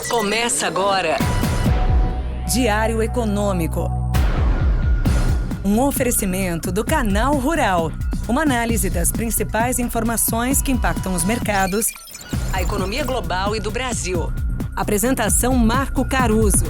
Começa agora. Diário Econômico. Um oferecimento do Canal Rural. Uma análise das principais informações que impactam os mercados, a economia global e do Brasil. Apresentação Marco Caruso.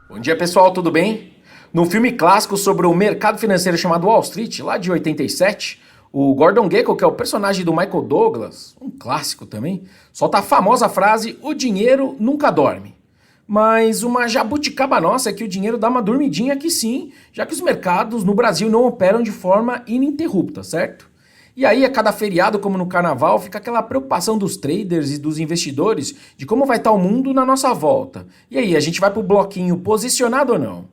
Bom dia, pessoal, tudo bem? No filme clássico sobre o mercado financeiro chamado Wall Street, lá de 87, o Gordon Gekko, que é o personagem do Michael Douglas, um clássico também, solta a famosa frase: "O dinheiro nunca dorme". Mas uma jabuticaba nossa é que o dinheiro dá uma dormidinha aqui sim, já que os mercados no Brasil não operam de forma ininterrupta, certo? E aí, a cada feriado, como no carnaval, fica aquela preocupação dos traders e dos investidores de como vai estar o mundo na nossa volta. E aí, a gente vai pro bloquinho posicionado ou não?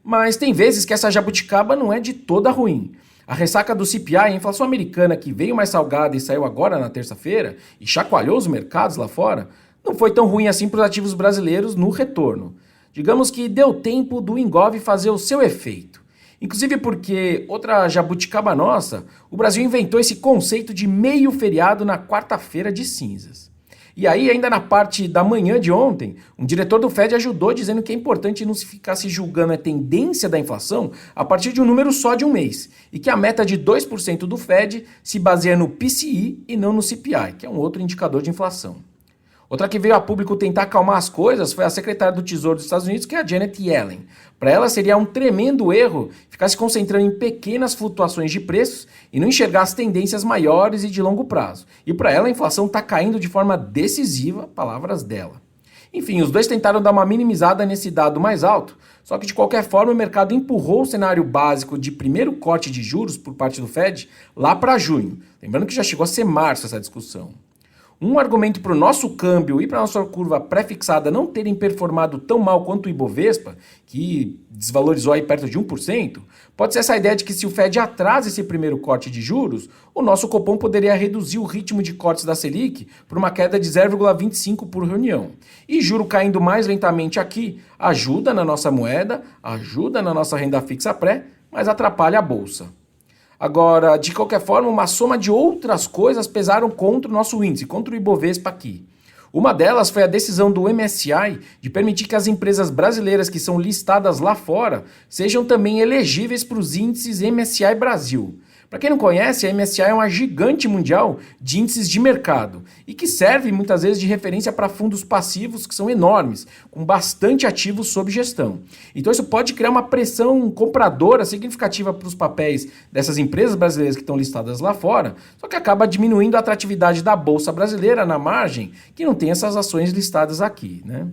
Mas tem vezes que essa jabuticaba não é de toda ruim. A ressaca do CPI, a inflação americana que veio mais salgada e saiu agora na terça-feira e chacoalhou os mercados lá fora, não foi tão ruim assim para os ativos brasileiros no retorno. Digamos que deu tempo do Engov fazer o seu efeito. Inclusive porque, outra jabuticaba nossa, o Brasil inventou esse conceito de meio feriado na quarta-feira de cinzas. E aí, ainda na parte da manhã de ontem, um diretor do Fed ajudou dizendo que é importante não se ficar se julgando a tendência da inflação a partir de um número só de um mês, e que a meta de 2% do Fed se baseia no PCI e não no CPI, que é um outro indicador de inflação. Outra que veio a público tentar acalmar as coisas foi a secretária do Tesouro dos Estados Unidos, que é a Janet Yellen. Para ela seria um tremendo erro ficar se concentrando em pequenas flutuações de preços e não enxergar as tendências maiores e de longo prazo. E para ela a inflação está caindo de forma decisiva, palavras dela. Enfim, os dois tentaram dar uma minimizada nesse dado mais alto, só que de qualquer forma o mercado empurrou o cenário básico de primeiro corte de juros por parte do Fed lá para junho. Lembrando que já chegou a ser março essa discussão. Um argumento para o nosso câmbio e para a nossa curva pré-fixada não terem performado tão mal quanto o Ibovespa, que desvalorizou aí perto de 1%, pode ser essa ideia de que se o Fed atrasa esse primeiro corte de juros, o nosso Copom poderia reduzir o ritmo de cortes da Selic por uma queda de 0,25 por reunião. E juro caindo mais lentamente aqui ajuda na nossa moeda, ajuda na nossa renda fixa pré, mas atrapalha a bolsa. Agora, de qualquer forma, uma soma de outras coisas pesaram contra o nosso índice, contra o Ibovespa aqui. Uma delas foi a decisão do MSCI de permitir que as empresas brasileiras que são listadas lá fora sejam também elegíveis para os índices MSCI Brasil. Para quem não conhece, a MSCI é uma gigante mundial de índices de mercado e que serve muitas vezes de referência para fundos passivos que são enormes, com bastante ativos sob gestão. Então isso pode criar uma pressão compradora significativa para os papéis dessas empresas brasileiras que estão listadas lá fora, só que acaba diminuindo a atratividade da bolsa brasileira na margem, que não tem essas ações listadas aqui, né?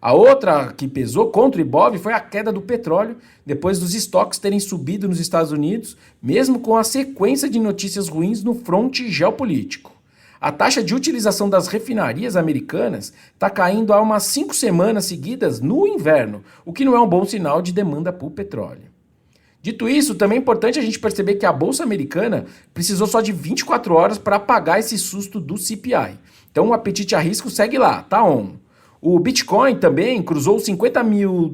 A outra que pesou contra o Ibov foi a queda do petróleo, depois dos estoques terem subido nos Estados Unidos, mesmo com a sequência de notícias ruins no fronte geopolítico. A taxa de utilização das refinarias americanas está caindo há umas 5 semanas seguidas no inverno, o que não é um bom sinal de demanda por petróleo. Dito isso, também é importante a gente perceber que a bolsa americana precisou só de 24 horas para apagar esse susto do CPI. Então o apetite a risco segue lá, tá on. O Bitcoin também cruzou $50 mil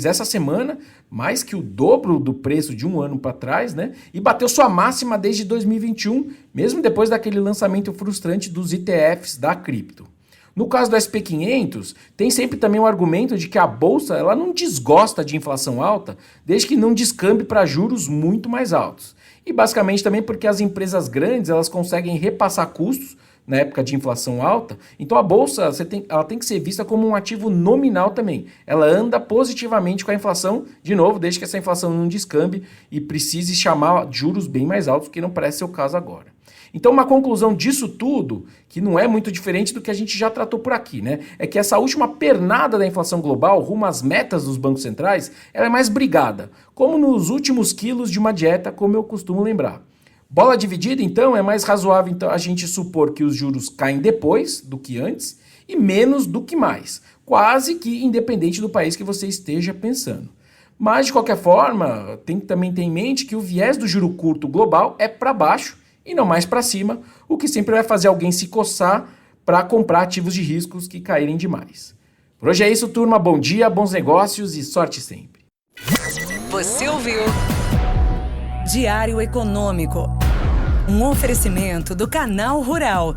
essa semana, mais que o dobro do preço de um ano para trás, né? E bateu sua máxima desde 2021, mesmo depois daquele lançamento frustrante dos ETFs da cripto. No caso do SP500, tem sempre também o argumento de que a bolsa ela não desgosta de inflação alta, desde que não descambe para juros muito mais altos. E basicamente também porque as empresas grandes elas conseguem repassar custos na época de inflação alta, então a bolsa ela tem que ser vista como um ativo nominal também. Ela anda positivamente com a inflação, de novo, desde que essa inflação não descambe e precise chamar juros bem mais altos, que não parece ser o caso agora. Então uma conclusão disso tudo, que não é muito diferente do que a gente já tratou por aqui, né? É que essa última pernada da inflação global rumo às metas dos bancos centrais, ela é mais brigada, como nos últimos quilos de uma dieta, como eu costumo lembrar. Bola dividida, então, é mais razoável então, a gente supor que os juros caem depois do que antes e menos do que mais, quase que independente do país que você esteja pensando. Mas, de qualquer forma, tem que também ter em mente que o viés do juro curto global é para baixo e não mais para cima, o que sempre vai fazer alguém se coçar para comprar ativos de riscos que caírem demais. Por hoje é isso, turma. Bom dia, bons negócios e sorte sempre. Você ouviu? Diário Econômico. Um oferecimento do Canal Rural.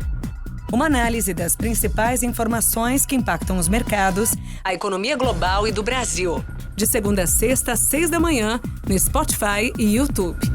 uma análise das principais informações que impactam os mercados, a economia global e do Brasil. De segunda a sexta, às 6 da manhã, no Spotify e YouTube.